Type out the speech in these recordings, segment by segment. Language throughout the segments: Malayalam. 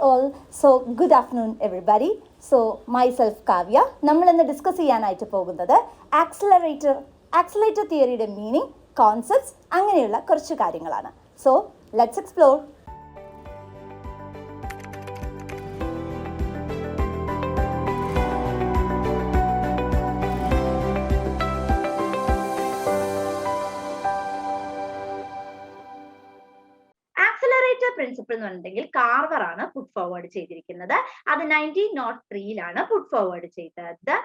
all. So good afternoon everybody. So myself Kavya. നമ്മൾ ഇന്ന് ഡിസ്കസ് ചെയ്യാനായിട്ട് പോകുന്നത് ആക്സിലറേറ്റർ തിയറിയുടെ മീനിങ്, കോൺസെപ്റ്റ്സ് അങ്ങനെയുള്ള കുറച്ച് കാര്യങ്ങളാണ്. So let's explore. പ്രിൻസിപ്പിൾ എന്ന് പറഞ്ഞിട്ടുണ്ടെങ്കിൽ കാർവർ ആണ് പുട്ട് ഫോർവേഡ് ചെയ്തിരിക്കുന്നത്. അത് 1903 പുട്ട് ഫോർവേഡ് ചെയ്തത്.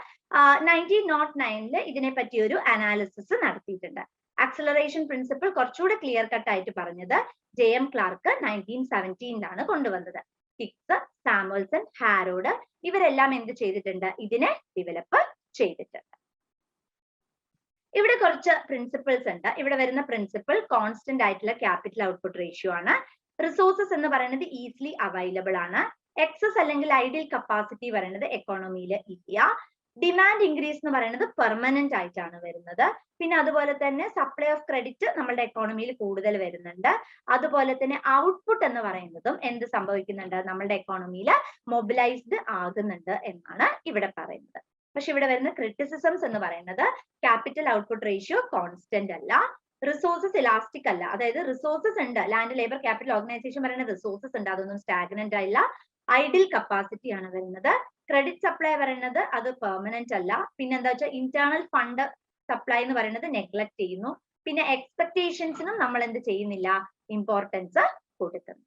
1909 ഇതിനെ പറ്റി ഒരു അനാലിസിസ് നടത്തിയിട്ടുണ്ട്. ആക്സിലറേഷൻ പ്രിൻസിപ്പിൾ കുറച്ചുകൂടെ ക്ലിയർ കട്ട് ആയിട്ട് പറഞ്ഞത് JM ക്ലാർക്ക് 1917 കൊണ്ടുവന്നത്. ഹിക്സ്, സാമുവൽസൺ, ഹാരോഡ് ഇവരെല്ലാം എന്ത് ചെയ്തിട്ടുണ്ട്? ഇതിനെ ഡെവലപ്പ് ചെയ്തിട്ടുണ്ട്. ഇവിടെ കുറച്ച് പ്രിൻസിപ്പിൾസ് ഉണ്ട്. ഇവിടെ വരുന്ന പ്രിൻസിപ്പിൾ കോൺസ്റ്റന്റ് ആയിട്ടുള്ള ക്യാപിറ്റൽ ഔട്ട്പുട്ട് റേഷ്യോ ആണ്. റിസോഴ്സസ് എന്ന് പറയുന്നത് ഈസിലി അവൈലബിൾ ആണ്. എക്സസ് അല്ലെങ്കിൽ ഐഡിയൽ കപ്പാസിറ്റി പറയുന്നത് എക്കോണമിയിൽ ഇല്ല. ഡിമാൻഡ് ഇൻക്രീസ് എന്ന് പറയുന്നത് പെർമനന്റ് ആയിട്ടാണ് വരുന്നത്. പിന്നെ അതുപോലെ തന്നെ സപ്ലൈ ഓഫ് ക്രെഡിറ്റ് നമ്മുടെ എക്കോണമിയിൽ കൂടുതൽ വരുന്നുണ്ട്. അതുപോലെ തന്നെ ഔട്ട്പുട്ട് എന്ന് പറയുന്നതും എന്ത് സംഭവിക്കുന്നുണ്ട്? നമ്മുടെ എക്കോണമിയിൽ മൊബിലൈസ്ഡ് ആകുന്നുണ്ട് എന്നാണ് ഇവിടെ പറയുന്നത്. പക്ഷെ ഇവിടെ വരുന്ന ക്രിറ്റിസിസംസ് എന്ന് പറയുന്നത് ക്യാപിറ്റൽ ഔട്ട്പുട്ട് റേഷ്യോ കോൺസ്റ്റന്റ് അല്ല, റിസോഴ്സസ് ഇലാസ്റ്റിക് അല്ല. അതായത് റിസോഴ്സസ് ഉണ്ട്, ലാൻഡ് ലേബർ ക്യാപിറ്റൽ ഓർഗനൈസേഷൻ പറയുന്ന റിസോഴ്സസ് ഉണ്ട്, അതൊന്നും സ്റ്റാഗ്നന്റ് ആയില്ല. ഐഡിൽ കപ്പാസിറ്റി ആണ് വരുന്നത്. ക്രെഡിറ്റ് സപ്ലൈ പറയുന്നത് അത് പെർമനന്റ് അല്ല. പിന്നെ എന്താ വെച്ചാൽ ഇന്റേണൽ ഫണ്ട് സപ്ലൈ എന്ന് പറയുന്നത് നെഗ്ലക്ട് ചെയ്യുന്നു. പിന്നെ എക്സ്പെക്ടേഷൻസിനും നമ്മൾ എന്ത് ചെയ്യുന്നില്ല? ഇമ്പോർട്ടൻസ് കൊടുക്കുന്നു.